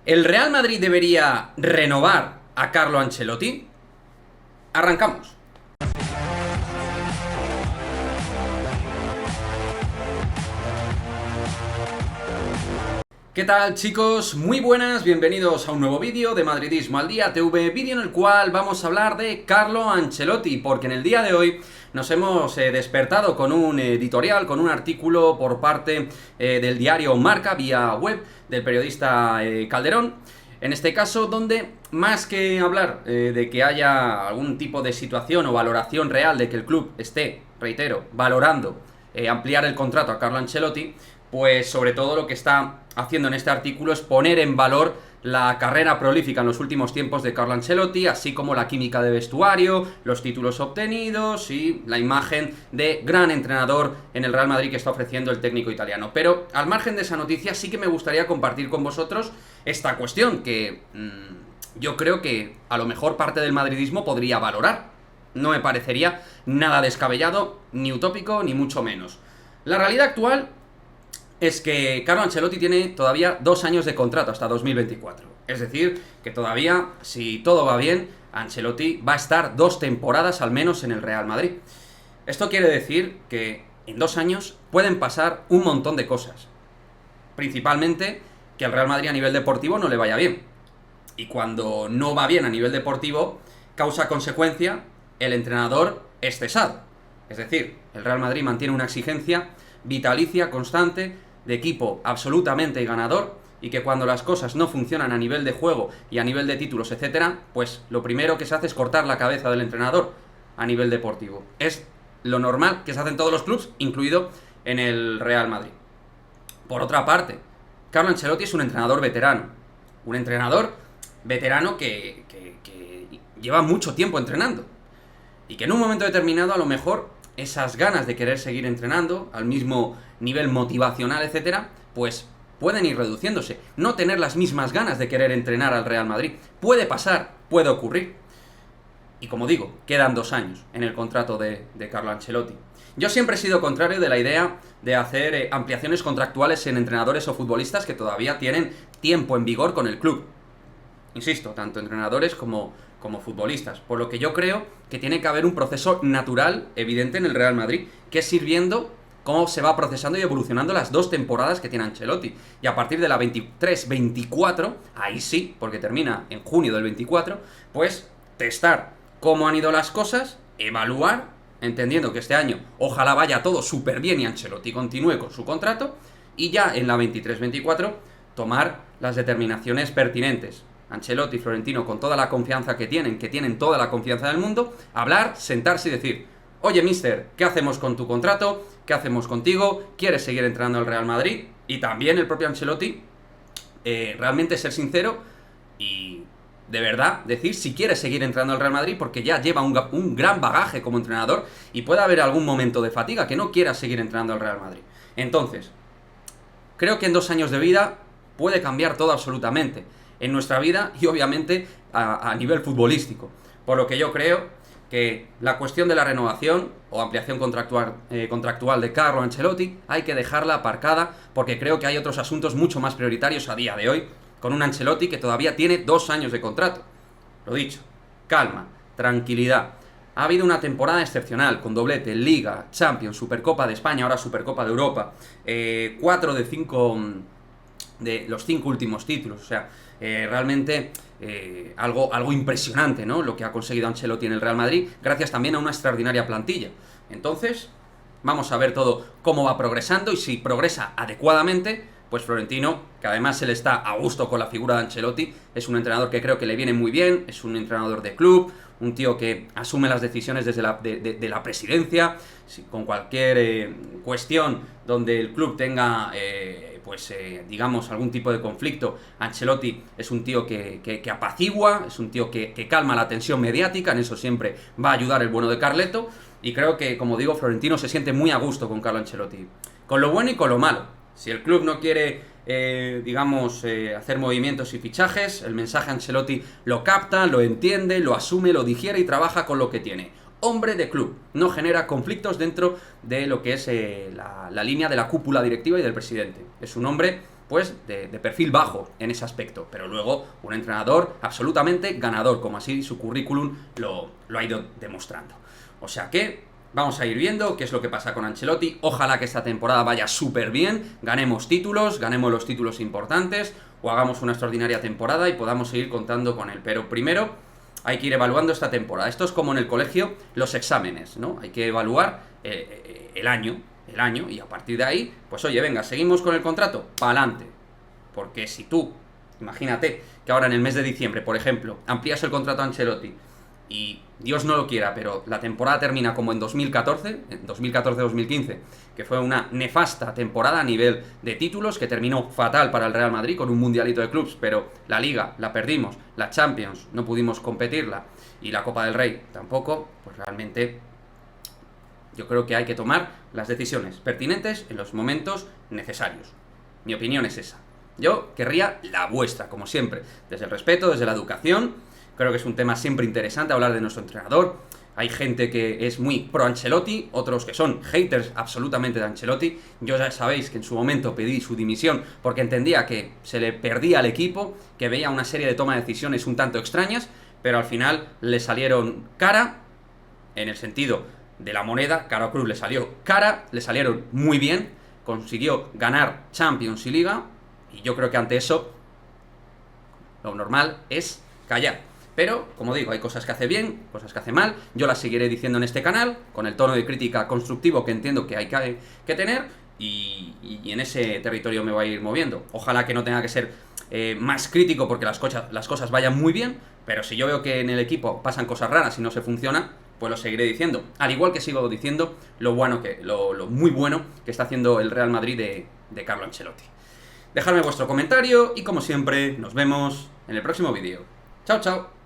¿El Real Madrid debería renovar a Carlo Ancelotti? Arrancamos. ¿Qué tal, chicos? Muy buenas, bienvenidos a un nuevo vídeo de Madridismo al Día TV, vídeo en el cual vamos a hablar de Carlo Ancelotti, porque en el día de hoy nos hemos despertado con un editorial, con un artículo por parte del diario Marca, vía web, del periodista Calderón. En este caso, donde más que hablar de que haya algún tipo de situación o valoración real de que el club esté, reitero, valorando ampliar el contrato a Carlo Ancelotti, pues sobre todo lo que está haciendo en este artículo es poner en valor la carrera prolífica en los últimos tiempos de Carlo Ancelotti, así como la química de vestuario, los títulos obtenidos y la imagen de gran entrenador en el Real Madrid que está ofreciendo el técnico italiano. Pero al margen de esa noticia, sí que me gustaría compartir con vosotros esta cuestión que yo creo que a lo mejor parte del madridismo podría valorar. No me parecería nada descabellado, ni utópico, ni mucho menos. La realidad actual es que Carlo Ancelotti tiene todavía 2 años de contrato hasta 2024. Es decir, que todavía, si todo va bien, Ancelotti va a estar 2 temporadas al menos en el Real Madrid. Esto quiere decir que en 2 años pueden pasar un montón de cosas. Principalmente que al Real Madrid a nivel deportivo no le vaya bien. Y cuando no va bien a nivel deportivo, causa consecuencia, el entrenador es cesado. Es decir, el Real Madrid mantiene una exigencia vitalicia, constante, de equipo absolutamente ganador, y que cuando las cosas no funcionan a nivel de juego y a nivel de títulos, etcétera, pues lo primero que se hace es cortar la cabeza del entrenador a nivel deportivo. Es lo normal que se hace en todos los clubes, incluido en el Real Madrid. Por otra parte, Carlo Ancelotti es un entrenador veterano. Un entrenador veterano que lleva mucho tiempo entrenando. Y que en un momento determinado, a lo mejor, esas ganas de querer seguir entrenando al mismo nivel motivacional, etcétera, pues pueden ir reduciéndose. No tener las mismas ganas de querer entrenar al Real Madrid. Puede pasar, puede ocurrir. Y como digo, quedan 2 años en el contrato de Carlo Ancelotti. Yo siempre he sido contrario de la idea de hacer ampliaciones contractuales en entrenadores o futbolistas que todavía tienen tiempo en vigor con el club. Insisto, tanto entrenadores como futbolistas. Por lo que yo creo que tiene que haber un proceso natural, evidente en el Real Madrid, que es ir viendo cómo se va procesando y evolucionando las 2 temporadas que tiene Ancelotti. Y a partir de la 23-24, ahí sí, porque termina en junio del 24, pues testar cómo han ido las cosas, evaluar, entendiendo que este año ojalá vaya todo súper bien y Ancelotti continúe con su contrato, y ya en la 23-24 tomar las determinaciones pertinentes. Ancelotti y Florentino, con toda la confianza que tienen toda la confianza del mundo, hablar, sentarse y decir: oye, mister, ¿qué hacemos con tu contrato? ¿Qué hacemos contigo? ¿Quieres seguir entrenando al Real Madrid? Y también el propio Ancelotti, realmente ser sincero y de verdad decir si quiere seguir entrenando al Real Madrid, porque ya lleva un gran bagaje como entrenador y puede haber algún momento de fatiga que no quiera seguir entrenando al Real Madrid. Entonces, creo que en 2 años de vida puede cambiar todo absolutamente en nuestra vida y obviamente a nivel futbolístico. Por lo que yo creo que la cuestión de la renovación o ampliación contractual de Carlo Ancelotti hay que dejarla aparcada, porque creo que hay otros asuntos mucho más prioritarios a día de hoy, con un Ancelotti que todavía tiene 2 años de contrato. Lo dicho, calma, tranquilidad. Ha habido una temporada excepcional, con doblete, Liga, Champions, Supercopa de España, ahora Supercopa de Europa, 4 de 5 de los 5 últimos títulos, o sea, realmente algo impresionante, ¿no?, lo que ha conseguido Ancelotti en el Real Madrid, gracias también a una extraordinaria plantilla. Entonces, vamos a ver todo cómo va progresando, y si progresa adecuadamente, pues Florentino, que además él está a gusto con la figura de Ancelotti, es un entrenador que creo que le viene muy bien, es un entrenador de club, un tío que asume las decisiones desde la presidencia, con cualquier cuestión donde el club tenga digamos, algún tipo de conflicto. Ancelotti es un tío que apacigua, es un tío que calma la tensión mediática, en eso siempre va a ayudar el bueno de Carleto, y creo que, como digo, Florentino se siente muy a gusto con Carlo Ancelotti, con lo bueno y con lo malo. Si el club no quiere, hacer movimientos y fichajes, el mensaje Ancelotti lo capta, lo entiende, lo asume, lo digiere y trabaja con lo que tiene. Hombre de club, no genera conflictos dentro de lo que es la línea de la cúpula directiva y del presidente. Es un hombre pues de perfil bajo en ese aspecto, pero luego un entrenador absolutamente ganador, como así su currículum lo ha ido demostrando. O sea que vamos a ir viendo qué es lo que pasa con Ancelotti. Ojalá que esta temporada vaya súper bien, ganemos títulos, ganemos los títulos importantes, o hagamos una extraordinaria temporada y podamos seguir contando con él. Pero primero hay que ir evaluando esta temporada. Esto es como en el colegio los exámenes, ¿no? Hay que evaluar el año, y a partir de ahí, pues oye, venga, seguimos con el contrato, pa'lante. Porque si tú, imagínate que ahora en el mes de diciembre, por ejemplo, amplías el contrato a Ancelotti y Dios no lo quiera, pero la temporada termina como en 2014-2015, que fue una nefasta temporada a nivel de títulos, que terminó fatal para el Real Madrid con un mundialito de clubs, pero la Liga la perdimos, la Champions no pudimos competirla y la Copa del Rey tampoco, pues realmente yo creo que hay que tomar las decisiones pertinentes en los momentos necesarios. Mi opinión es esa. Yo querría la vuestra, como siempre, desde el respeto, desde la educación. Creo que es un tema siempre interesante hablar de nuestro entrenador. Hay gente que es muy pro Ancelotti, otros que son haters absolutamente de Ancelotti. Yo ya sabéis que en su momento pedí su dimisión porque entendía que se le perdía al equipo, que veía una serie de toma de decisiones un tanto extrañas, pero al final le salieron cara, en el sentido de la moneda, cara o cruz le salió cara, le salieron muy bien, consiguió ganar Champions y Liga, y yo creo que ante eso lo normal es callar. Pero, como digo, hay cosas que hace bien, cosas que hace mal, yo las seguiré diciendo en este canal, con el tono de crítica constructivo que entiendo que hay que tener, y en ese territorio me voy a ir moviendo. Ojalá que no tenga que ser más crítico porque las cosas vayan muy bien, pero si yo veo que en el equipo pasan cosas raras y no se funciona, pues lo seguiré diciendo. Al igual que sigo diciendo lo muy bueno que está haciendo el Real Madrid de Carlo Ancelotti. Dejadme vuestro comentario y, como siempre, nos vemos en el próximo vídeo. Chao, chao.